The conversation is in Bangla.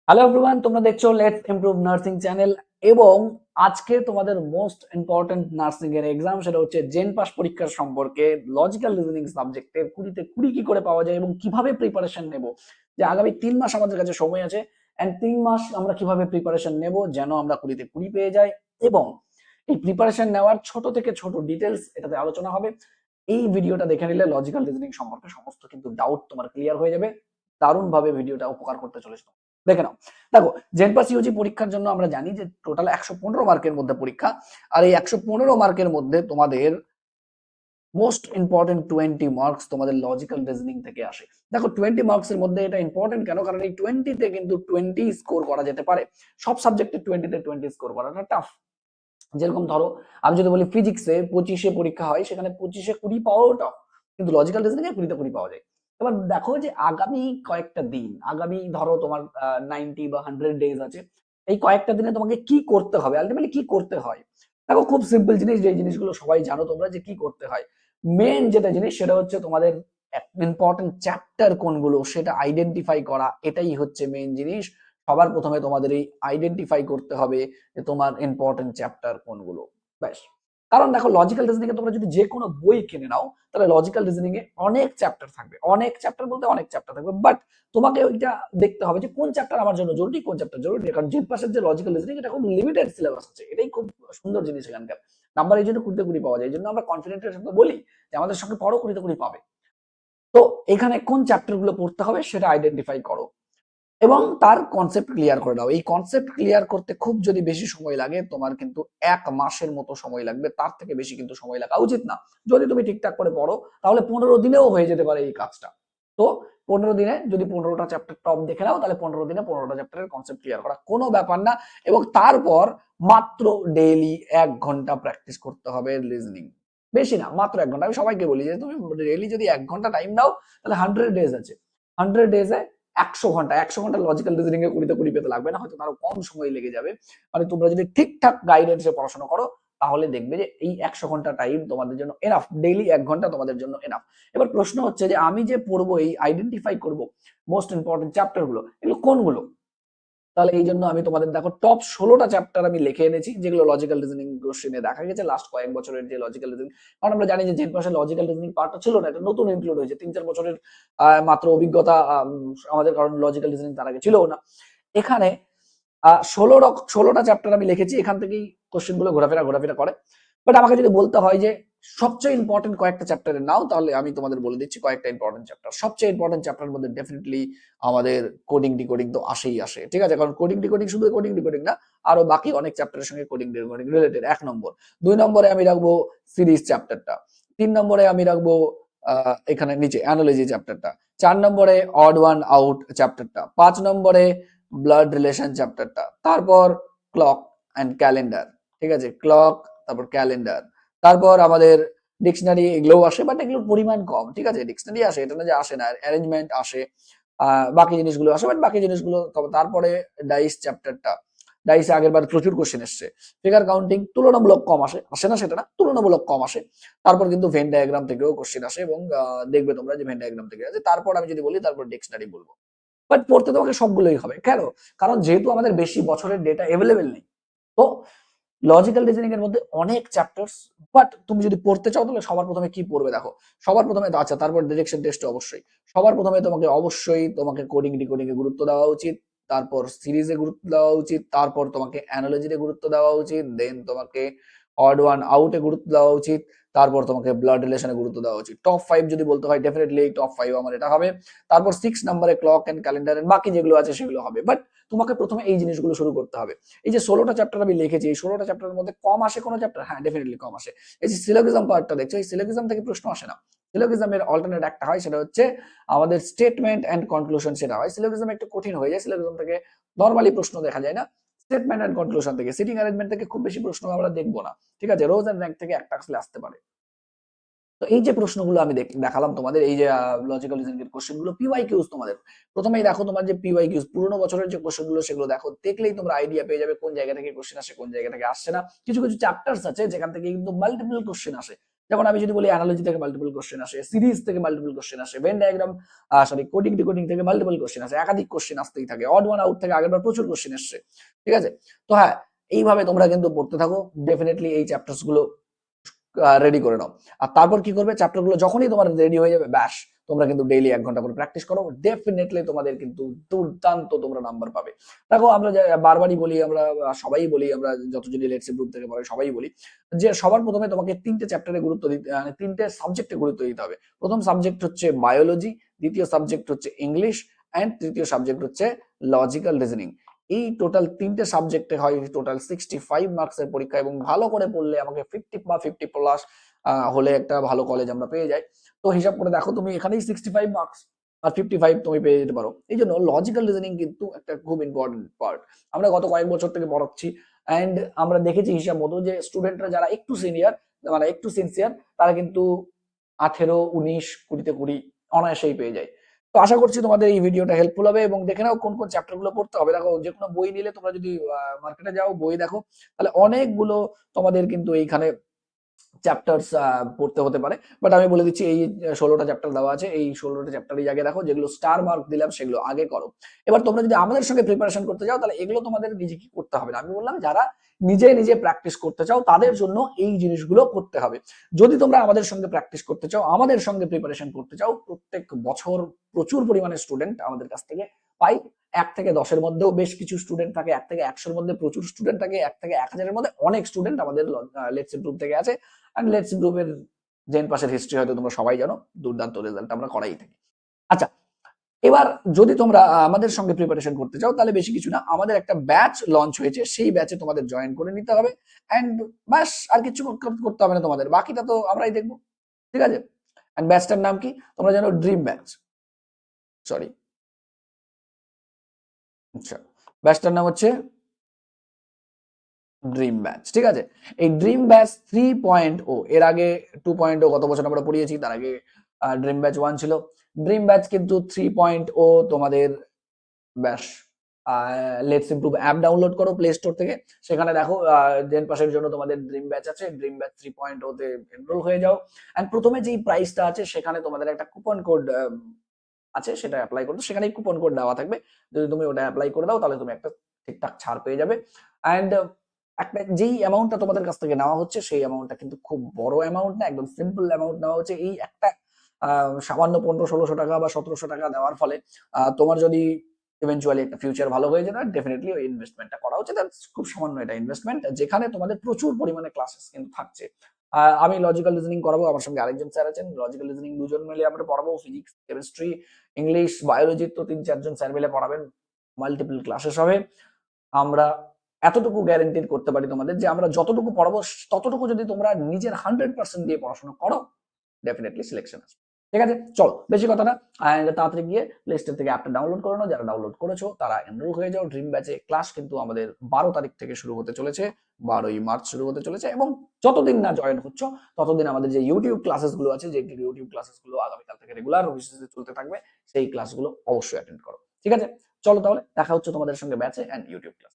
হ্যালো এভরিওয়ান, তোমরা দেখছো লেটস ইমপ্রুভ নার্সিং চ্যানেল। এবং আজকে তোমাদের মোস্ট ইম্পর্টেন্ট নার্সিং এর এক্সাম, সেটা হচ্ছে জেন পাস পরীক্ষার সম্পর্কে লজিক্যাল রিজনিং সাবজেক্টের 20-তে 20 কি করে পাওয়া যায় এবং কিভাবে প্রিপারেশন নেব। যে আগামী 3 মাস আমাদের কাছে সময় আছে, এন্ড 3 মাস আমরা কিভাবে প্রিপারেশন নেব যেন আমরা 20-তে 20 পেয়ে যাই। এবং এই প্রিপারেশন নেওয়ার ছোট থেকে ছোট ডিটেলস এটাতে আলোচনা হবে। এই ভিডিওটা দেখে নিলে লজিক্যাল রিজনিং সম্পর্কে সমস্ত কিন্তু ডাউট তোমার ক্লিয়ার হয়ে যাবে। দারুণ ভাবে ভিডিওটা উপকার করতে চলেছে। দেখে নাও। দেখো, জেনপাস ইউজি পরীক্ষার জন্য আমরা জানি যে টোটাল 115 মার্কের মধ্যে পরীক্ষা। আর এই 115 মার্কের মধ্যে তোমাদের মোস্ট ইম্পর্টেন্ট 20 মার্কস তোমাদের লজিক্যাল রিজনিং থেকে আসে। দেখো, 20 মার্কস এর মধ্যে এটা ইম্পর্টেন্ট কেন, কারণ এই 20-তে কিন্তু 20 স্কোর করা যেতে পারে। সব সাবজেক্টে 20-তে 20 স্কোর করাটা টাফ। যেরকম ধরো, আমি যদি বলি ফিজিক্সে 25-এ পরীক্ষা হয়, সেখানে 25-এ 20 পাওয়াও টাফ, কিন্তু লজিক্যাল রিজনিং এ 20-তে 20 পাওয়া যায়। এবার দেখো যে আগামী কয়েকটা দিন, আগামী ধরো তোমার 90 বা 100 ডেজ আছে, এই কয়েকটা দিনে তোমাকে কি করতে হবে, আলটিমেটলি কি করতে হয়। দেখো, খুব সিম্পল জিনিস, যে জিনিসগুলো সবাই জানো তোমরা যে কি করতে হয়। মেন যেটা জিনিস সেটা হচ্ছে তোমাদের ইম্পর্টেন্ট চ্যাপ্টার কোনগুলো সেটা আইডেন্টিফাই করা, এটাই হচ্ছে মেন জিনিস। সবার প্রথমে তোমাদের এই আইডেন্টিফাই করতে হবে যে তোমার ইম্পর্টেন্ট চ্যাপ্টার কোনগুলো। ব্যাস। কারণ দেখো, লজিক্যাল রিজনিং এ তোমরা যদি যে কোনো বই কিনে নাও, তাহলে লজিক্যাল রিজনিং এ অনেক চ্যাপ্টার থাকবে, অনেক চ্যাপ্টার বলতে অনেক চ্যাপ্টার থাকবে, বাট তোমাকে ওইটা দেখতে হবে যে কোন চ্যাপ্টার আমার জন্য জরুরি, কোন চ্যাপ্টার জরুরি। কারণ জেড পাসের যে লজিক্যাল রিজনিং, এটা খুব লিমিটেড সিলেবাস আছে, এটাই খুব সুন্দর জিনিস এখানকার। নাম্বার এই জন্য 20-তে 20 পাওয়া যায়, এই জন্য আমরা কনফিডেন্টের সাথে বলি যে আমাদের সঙ্গে পড়ো, 20-তে 20 পাবে। তো এখানে কোন চ্যাপ্টার গুলো পড়তে হবে সেটা আইডেন্টিফাই করো এবং তার কনসেপ্ট ক্লিয়ার করে দাও। এই কনসেপ্ট ক্লিয়ার করতে খুব যদি বেশি সময় লাগে, তোমার কিন্তু 1 মাসের মতো সময় লাগবে, তার থেকে বেশি কিন্তু সময় লাগা উচিত না। যদি তুমি ঠিকঠাক করে পড়ো, তাহলে 15 দিনেও হয়ে যেতে পারে এই কাজটা। তো 15 দিনে যদি 15টা চ্যাপ্টার টপ দেখে নাও, তাহলে 15 দিনে 15টা চ্যাপ্টারের কনসেপ্ট ক্লিয়ার করা কোনো ব্যাপার না। এবং তারপর মাত্র ডেইলি 1 ঘন্টা প্র্যাকটিস করতে হবে রিজনিং। বেশি না, মাত্র 1 ঘন্টা। আমি সবাইকে বলি যে তুমি ডেইলি যদি 1 ঘন্টা টাইম দাও, তাহলে 100 ডেজ আছে। 100 ডেজে 100 ঘন্টা, 100 ঘন্টা লজিক্যাল রিজনিং এ 20-তে 20 পেতে লাগবে না, হয়তো তারও কম সময় লেগে যাবে। মানে তোমরা যদি ঠিকঠাক গাইডেন্সে পড়াশোনা করো, তাহলে দেখবে যে এই 100 ঘন্টা টাইম তোমাদের জন্য এনাফ। ডেইলি 1 ঘন্টা তোমাদের জন্য এনাফ। এবার প্রশ্ন হচ্ছে যে আমি যে পড়বো, এই আইডেন্টিফাই করব মোস্ট ইম্পর্টেন্ট চ্যাপ্টার গুলো, এগুলো কোনগুলো। তাহলে এই জন্য আমি তোমাদের দেখো টপ 16টা চ্যাপ্টার আমি লিখে এনেছি, যেগুলো লজিক্যাল রিজনিং কোশ্চেনে দেখা গেছে লাস্ট কয়েক বছরের যে লজিক্যাল রিজনিং। কারণ আমরা জানি যে জেড পাশে লজিক্যাল রিজনিং পার্টটা ছিল না, এটা নতুন ইনক্লুড হয়েছে। 3-4 বছরের মাত্র অভিজ্ঞতা আমাদের, কারণ লজিক্যাল রিজনিং তার আগে ছিল না। এখানে 16টা চ্যাপ্টার আমি লিখেছি, এখান থেকেই কোশ্চেন গুলো ঘোরাফেরা করে। বাট আমাকে যদি বলতে হয় যে সবচেয়ে ইম্পর্টেন্ট কয়েকটা চ্যাপ্টারের নাও, তাহলে আমি তোমাদের বলে দিচ্ছি কয়েকটা ইম্পর্টেন্ট চ্যাপ্টার। সবচেয়ে ইম্পর্টেন্ট চ্যাপ্টার মধ্যে ডেফিনেটলি আমাদের কোডিং ডিকোডিং তো আসেই আসে, ঠিক আছে। কারণ কোডিং ডিকোডিং, শুধু কোডিং ডিকোডিং না, আরো বাকি অনেক চ্যাপ্টারের সঙ্গে কোডিং ডিকোডিং রিলেটেড। 1 নম্বর। 2 নম্বরে আমি রাখবো সিরিজ চ্যাপ্টারটা। 3 নম্বরে আমি রাখবো এখানে নিচে অ্যানালজি চ্যাপ্টারটা। 4 নম্বরে অড ওয়ান আউট চ্যাপ্টারটা। 5 নম্বরে ব্লাড রিলেশন চ্যাপ্টারটা। তারপর ক্লক অ্যান্ড ক্যালেন্ডার, ঠিক আছে, ক্লক, তারপর ক্যালেন্ডার। তারপর আমাদের ডিকশনারি, এগুলোও আসে, বাট এগুলোর পরিমাণ কম, ঠিক আছে। ডিকশনারি আসে, এটা না যে আসে না, অ্যারেঞ্জমেন্ট আসে, বাকি জিনিসগুলো আসে, বাট বাকি জিনিসগুলো তারপরে ডাইস চ্যাপ্টারটা। ডাইসে আগের বার প্রচুর কোশ্চেন এসছে। ফিগার কাউন্টিং তুলনামূলক কম আসে, আসে না সেটা না, তুলনামূলক কম আসে। তারপর কিন্তু ভেন ডায়াগ্রাম থেকেও কোশ্চেন আসে, এবং দেখবে তোমরা যে ভেন ডায়াগ্রাম থেকে আছে। তারপর আমি যদি বলি, তারপর ডিকশনারি বলবো। বাট পড়তে তোমাকে সবগুলোই হবে, কেন? কারণ যেহেতু আমাদের বেশি বছরের ডেটা এভেলেবেল নেই। তো লজিক্যাল রিজনিং এর মধ্যে অনেক চ্যাপ্টার্স, বাট তুমি যদি পড়তে চাও, তাহলে সবার প্রথমে কি পড়বে দেখো। সবার প্রথমে তো আচ্ছা, তারপর ডিরেকশন টেস্ট অবশ্যই। সবার প্রথমে তোমাকে অবশ্যই তোমাকে কোডিং ডিকোডিং এ গুরুত্ব দেওয়া উচিত, তারপর সিরিজে গুরুত্ব দেওয়া উচিত, তারপর তোমাকে অ্যানালজিতে গুরুত্ব দেওয়া উচিত, দেন তোমাকে অড ওয়ান আউটে গুরুত্ব দেওয়া উচিত, তারপর তোমাকে ব্লাড রিলেশনে গুরুত্ব দেওয়া উচিত। টপ 5 যদি বলতে হয়, ডেফিনেটলি টপ 5 আমার এটা হবে। তারপর 6 নম্বরে ক্লক এন্ড ক্যালেন্ডার, বাকি যেগুলো আছে সেগুলো হবে। বাট তোমাকে প্রথমে এই জিনিসগুলো শুরু করতে হবে। এই যে 16টা চ্যাপ্টার আমি লিখেছি, এই 16টা চ্যাপ্টারের মধ্যে কম আসে কোনো চ্যাপ্টার? হ্যাঁ, ডেফিনেটলি কম আসে। এই যে সিলোগিজম পার্টটা দেখছো, এই সিলোগিজম থেকে প্রশ্ন আসে না। সিলোগিজমের অল্টারনেট একটা হয়, সেটা হচ্ছে আমাদের স্টেটমেন্ট এন্ড কনক্লুশন, সেটা হয়। সিলোগিজম একটু কঠিন হয়ে যায়, সিলোগিজম থেকে নরমালি প্রশ্ন দেখা যায় না। স্টেটমেন্ট এন্ড কনক্লুশন থেকে, সিটিং অ্যারেঞ্জমেন্ট থেকে খুব বেশি প্রশ্ন আমরা দেখবো না, ঠিক আছে। রোজ এন্ড র্যাঙ্ক থেকে একটা আসলে আসতে পারে। তো এই যে প্রশ্নগুলো আমি দেখালাম তোমাদের, এই যে লজিক্যাল রিজনিং এর কোশ্চেন গুলো, পিওয়াই কিউজ তোমাদের প্রথমেই দেখো। তোমার যে পিওয়াই কিউজ, পুরোনো বছরের যে কোশ্চেন গুলো, সেগুলো দেখো। দেখলেই তোমরা আইডিয়া পেয়ে যাবে কোন জায়গা থেকে কোশ্চেন আসে, কোন জায়গা থেকে আসছে না। কিছু কিছু চ্যাপ্টার্স আছে যেখান থেকে কিন্তু মাল্টিপল কোশ্চেন আসে, যেমন আমি যদি বলি অ্যানালজি থেকে মাল্টিপল কোশ্চেন আসে, সিরিজ থেকে মাল্টিপল কোশ্চেন আসে, ভেন ডায়াগ্রাম কোডিং ডিকোডিং থেকে মাল্টিপল কোশ্চেন আসে, একাধিক কোশ্চেন আসতেই থাকে, অড ওয়ান আউট থেকে আগেরবার প্রচুর কোশ্চেন এসছে, ঠিক আছে? তো হ্যাঁ, এইভাবে তোমরা কিন্তু পড়তে থাকো, ডেফিনেটলি এই চ্যাপ্টার্স গুলো রেডি করে নাও। আর তারপর কি করবে, চ্যাপ্টার গুলো যখনই তোমার রেডি হয়ে যাবে, ব্যাস তোমরা কিন্তু ডেইলি 1 ঘন্টা করে প্র্যাকটিস করো, ডেফিনেটলি তোমাদের কিন্তু দুর্দান্ত তোমরা নাম্বার পাবে। দেখো আমরা বারবারই বলি, আমরা সবাই বলি, আমরা যতজনই লেটস গ্রুপ থেকে পড়ে সবাই বলি যে সবার প্রথমে তোমাকে 3টে চ্যাপ্টারে গুরুত্ব দিতে, মানে 3টে সাবজেক্টে গুরুত্ব দিতে হবে। প্রথম সাবজেক্ট হচ্ছে বায়োলজি, দ্বিতীয় সাবজেক্ট হচ্ছে ইংলিশ, এন্ড তৃতীয় সাবজেক্ট হচ্ছে লজিক্যাল রিজনিং। এই টোটাল 3টে সাবজেক্টে হয় টোটাল 65 মার্কসের পরীক্ষা, এবং ভালো করে পড়লে আমাকে 50 বা 50 প্লাস হলে একটা ভালো কলেজ আমরা পেয়ে যাই। তো হিসাব করে দেখো, তুমি এখানেই 65 মার্কস আর 55 তুমি পেয়ে যেতে পারো। এই জন্য লজিক্যাল রিজনিং কিন্তু একটা খুব ইম্পর্টেন্ট পার্ট। আমরা গত কয়েক বছর থেকে পড়াচ্ছি, এন্ড আমরা দেখেছি হিসাব মতো যে স্টুডেন্টরা যারা একটু সিনিয়র, মানে একটু সিনসিয়ার, তারা কিন্তু 18, 19, 20-তে 20 অনায়াসেই পেয়ে যায়। তো আশা করছি তোমাদের এই ভিডিওটা হেল্পফুল হবে, এবং দেখে নাও কোন কোন চ্যাপ্টার গুলো পড়তে হবে। দেখো, যে কোনো বই নিলে তোমরা যদি মার্কেটে যাও, বই দেখো, তাহলে অনেকগুলো তোমাদের কিন্তু এইখানে চ্যাপ্টার্স পড়তে হতে পারে। বাট আমি বলে দিচ্ছি, এই 16টা চ্যাপ্টার দেওয়া আছে, এই 16টা চ্যাপ্টারই আগে দেখো, যেগুলো স্টার মার্ক দিলাম সেগুলো আগে করো। এবার তোমরা যদি আমাদের সঙ্গে প্রিপারেশন করতে চাও, তাহলে এগুলো তোমাদের নিজে কি করতে হবে না, আমি বললাম যারা নিজে নিজে প্র্যাকটিস করতে চাও তাদের জন্য এই জিনিসগুলো করতে হবে। যদি তোমরা আমাদের সঙ্গে প্র্যাকটিস করতে চাও, আমাদের সঙ্গে প্রিপারেশন করতে চাও, প্রত্যেক বছর প্রচুর পরিমাণে স্টুডেন্ট আমাদের কাছ থেকে পাই। 1 থেকে 10-এর মধ্যেও বেশ কিছু স্টুডেন্ট থাকে, 1 থেকে 100-এর মধ্যে প্রচুর স্টুডেন্ট থাকে, 1 থেকে 1000-এর মধ্যে অনেক স্টুডেন্ট আমাদের লেটস গ্রুপ থেকে আছে। অ্যান্ড লেটস গ্রুপের জেন পাসের হিস্ট্রি হয়তো তোমরা সবাই জানো, দুর্দান্ত রেজাল্ট আমরা করাই থাকি। আচ্ছা, এবার যদি তোমরা আমাদের সঙ্গে প্রিপারেশন করতে চাও, তাহলে বেশি কিছু না, আমাদের একটা ব্যাচ লঞ্চ হয়েছে, সেই ব্যাচে তোমাদের জয়েন করে নিতে হবে। অ্যান্ড ব্যাস, আর কিছু করতে হবে না তোমাদের, বাকিটা তো আমরাই দেখবো, ঠিক আছে? অ্যান্ড ব্যাচটার নাম কি তোমরা জানো? Dream batch. সরি, আচ্ছা, ব্যাচটার নাম হচ্ছে ড্রিম ব্যাচ, ঠিক আছে? এই ড্রিম ব্যাচ 3.0, এর আগে 2.0 গত বছর আমরা পড়িয়েছি, তার আগে ড্রিম ব্যাচ 1 ছিল। ড্রিম ব্যাচ কিন্তু 3.0 তোমাদের ব্যাস। লেটস ইমপ্রুভ অ্যাপ ডাউনলোড করো প্লে স্টোর থেকে, সেখানে দেখো জেন পাসের জন্য তোমাদের ড্রিম ব্যাচ আছে, ড্রিম ব্যাচ 3.0 তে এনরোল হয়ে যাও। এন্ড প্রথমে যেই প্রাইসটা আছে, সেখানে তোমাদের একটা কুপন কোড আছে, সেটা অ্যাপ্লাই করতে, সেখানে কুপন কোড দেওয়া থাকবে, যদি তুমি ওটা অ্যাপ্লাই করে দাও, তাহলে তুমি একটা ঠিকঠাক ছাড় পেয়ে যাবে। অ্যান্ড একটা যেই অ্যামাউন্টটা তোমাদের কাছ থেকে নেওয়া হচ্ছে, সেই অ্যামাউন্টটা কিন্তু খুব বড় অ্যামাউন্ট না, একদম সিম্পল অ্যামাউন্ট নেওয়া হচ্ছে। এই একটা সামান্য 1500-1600 টাকা বা 1700 টাকা দেওয়ার ফলে তোমার যদি ইভেনচুয়ালি একটা ফিউচার ভালো হয়ে যায়, ডেফিনেটলি ওই ইনভেস্টমেন্টটা করা উচিত। খুব সামান্য এটা ইনভেস্টমেন্ট, যেখানে তোমাদের প্রচুর পরিমাণে ক্লাসেস কিন্তু থাকছে। আমি লজিক্যাল রিজনিং করাবো, আমার সঙ্গে আরেকজন স্যার আছেন, লজিক্যাল রিজনিং দুজন মিলে আমরা পড়াবো, ফিজিক্স, কেমিস্ট্রি, ইংলিশ, বায়োলজি তো 3-4 জন স্যার মিলে পড়াবেন, মাল্টিপল ক্লাসেস হবে। আমরা এতটুকু গ্যারান্টি করতে পারি তোমাদের, যে আমরা যতটুকু পড়াবো, ততটুকু যদি তোমরা নিজের 100% দিয়ে পড়াশোনা করো, ডেফিনেটলি সিলেকশন আসবে। ঠিক আছে, চলো বেশি কথা না, তাড়াতাড়ি গিয়ে প্লে স্টোর থেকে অ্যাপটা ডাউনলোড করে নাও। যারা ডাউনলোড করেছো তারা এনরোল হয়ে যাও ড্রিম ব্যাচে। ক্লাস কিন্তু আমাদের 12 তারিখ থেকে শুরু হতে চলেছে, 12ই মার্চ শুরু হতে চলেছে, এবং যতদিন না জয়েন হচ্ছ, ততদিন আমাদের যে ইউটিউব ক্লাসেস গুলো আছে, যে ইউটিউব ক্লাসেস গুলো আগামীকাল থেকে রেগুলার বেসিসে চলতে থাকবে, সেই ক্লাসগুলো অবশ্যই অ্যাটেন্ড করো। ঠিক আছে, চলো তাহলে দেখা হচ্ছে তোমাদের সঙ্গে ব্যাচে এন্ড ইউটিউব ক্লাস।